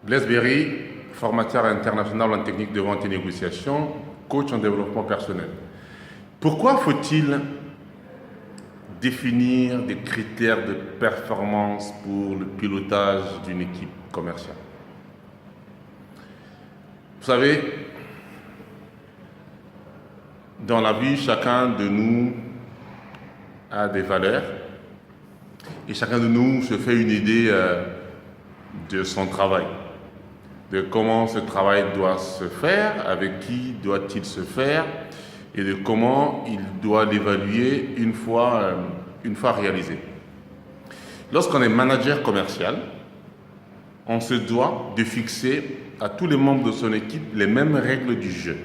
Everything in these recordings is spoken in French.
Blaise Berry, formateur international en technique de vente et négociation, coach en développement personnel. Pourquoi faut-il définir des critères de performance pour le pilotage d'une équipe commerciale? Vous savez, dans la vie, chacun de nous a des valeurs et chacun de nous se fait une idée de son travail, de comment ce travail doit se faire, avec qui doit-il se faire et de comment il doit l'évaluer une fois réalisé. Lorsqu'on est manager commercial, on se doit de fixer à tous les membres de son équipe les mêmes règles du jeu,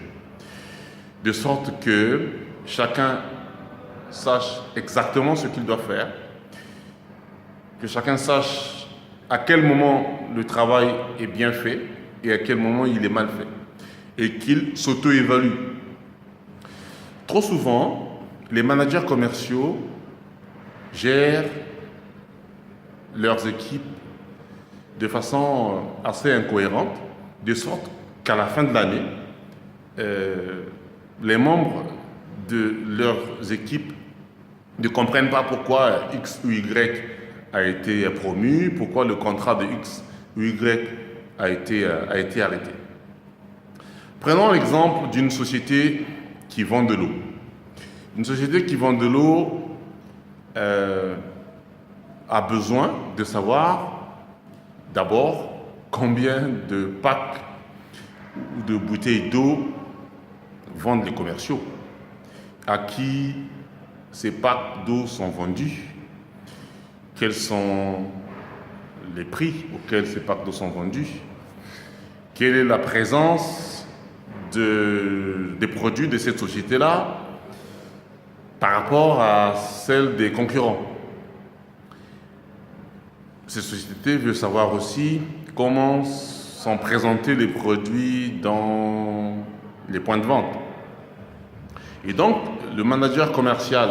de sorte que chacun sache exactement ce qu'il doit faire, que chacun sache à quel moment le travail est bien fait et à quel moment il est mal fait, et qu'il s'auto-évalue. Trop souvent, les managers commerciaux gèrent leurs équipes de façon assez incohérente, de sorte qu'à la fin de l'année, les membres de leurs équipes ne comprennent pas pourquoi X ou Y a été promu, pourquoi le contrat de X ou Y a été arrêté. Prenons l'exemple d'une société qui vend de l'eau. Une société qui vend de l'eau a besoin de savoir d'abord combien de packs ou de bouteilles d'eau vendent les commerciaux, à qui ces packs d'eau sont vendus, quels sont les prix auxquels ces packs d'eau sont vendus, quelle est la présence des produits de cette société-là par rapport à celle des concurrents. Cette société veut savoir aussi comment sont présentés les produits dans les points de vente. Et donc, le manager commercial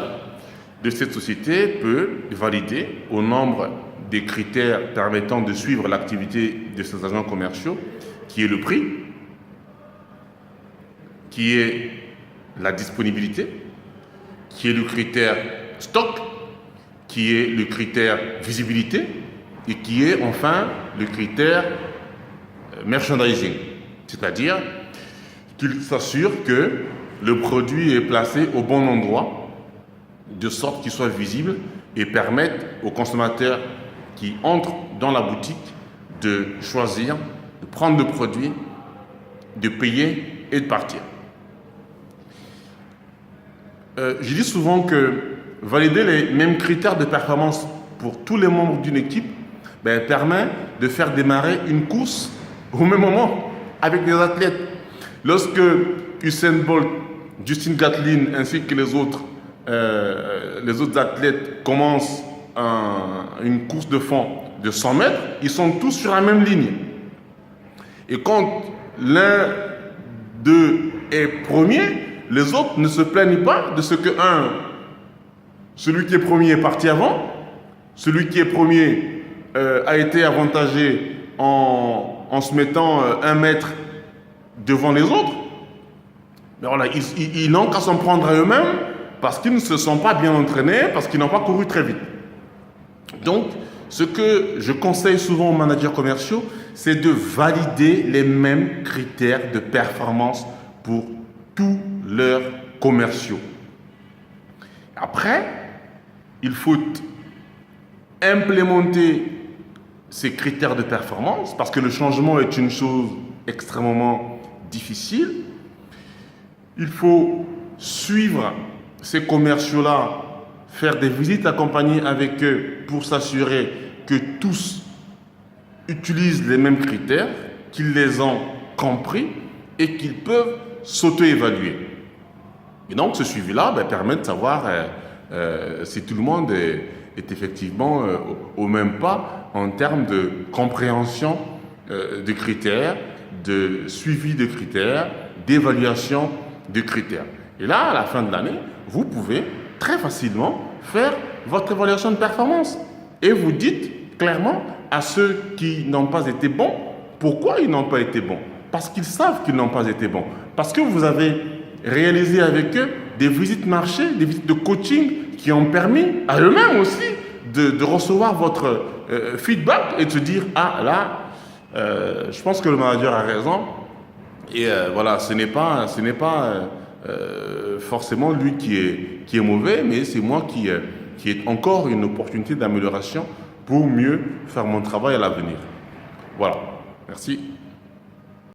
de cette société peut valider au nombre des critères permettant de suivre l'activité de ces agents commerciaux, qui est le prix, qui est la disponibilité, qui est le critère stock, qui est le critère visibilité et qui est enfin le critère merchandising, c'est-à-dire qu'il s'assure que le produit est placé au bon endroit de sorte qu'il soit visible et permette aux consommateurs qui entrent dans la boutique de choisir, de prendre le produit, de payer et de partir. Je dis souvent que valider les mêmes critères de performance pour tous les membres d'une équipe permet de faire démarrer une course au même moment avec des athlètes. Lorsque Usain Bolt, Justin Gatlin ainsi que les autres athlètes commencent une course de fond de 100 mètres, ils sont tous sur la même ligne. Et quand l'un d'eux est premier, les autres ne se plaignent pas de ce que celui qui est premier est parti avant, celui qui est premier a été avantagé en se mettant 1 mètre devant les autres. Mais voilà, ils n'ont qu'à s'en prendre à eux-mêmes parce qu'ils ne se sont pas bien entraînés, parce qu'ils n'ont pas couru très vite. Donc, ce que je conseille souvent aux managers commerciaux, c'est de valider les mêmes critères de performance pour tous leurs commerciaux. Après, il faut implémenter ces critères de performance parce que le changement est une chose extrêmement difficile. Il faut suivre ces commerciaux-là, faire des visites accompagnées avec eux pour s'assurer que tous utilisent les mêmes critères, qu'ils les ont compris et qu'ils peuvent s'auto-évaluer. Et donc ce suivi-là permet de savoir si tout le monde est effectivement au même pas en termes de compréhension de critères, de suivi de critères, d'évaluation de critères. Et là, à la fin de l'année, vous pouvez très facilement faire votre évaluation de performance. Et vous dites clairement à ceux qui n'ont pas été bons Pourquoi ils n'ont pas été bons? Parce qu'ils savent qu'ils n'ont pas été bons. Parce que vous avez réalisé avec eux des visites marché, des visites de coaching qui ont permis à eux-mêmes aussi de recevoir votre feedback et de se dire, ah là, je pense que le manager a raison. Et voilà, ce n'est pas forcément lui qui est mauvais, mais c'est moi qui est encore une opportunité d'amélioration pour mieux faire mon travail à l'avenir. Voilà, merci.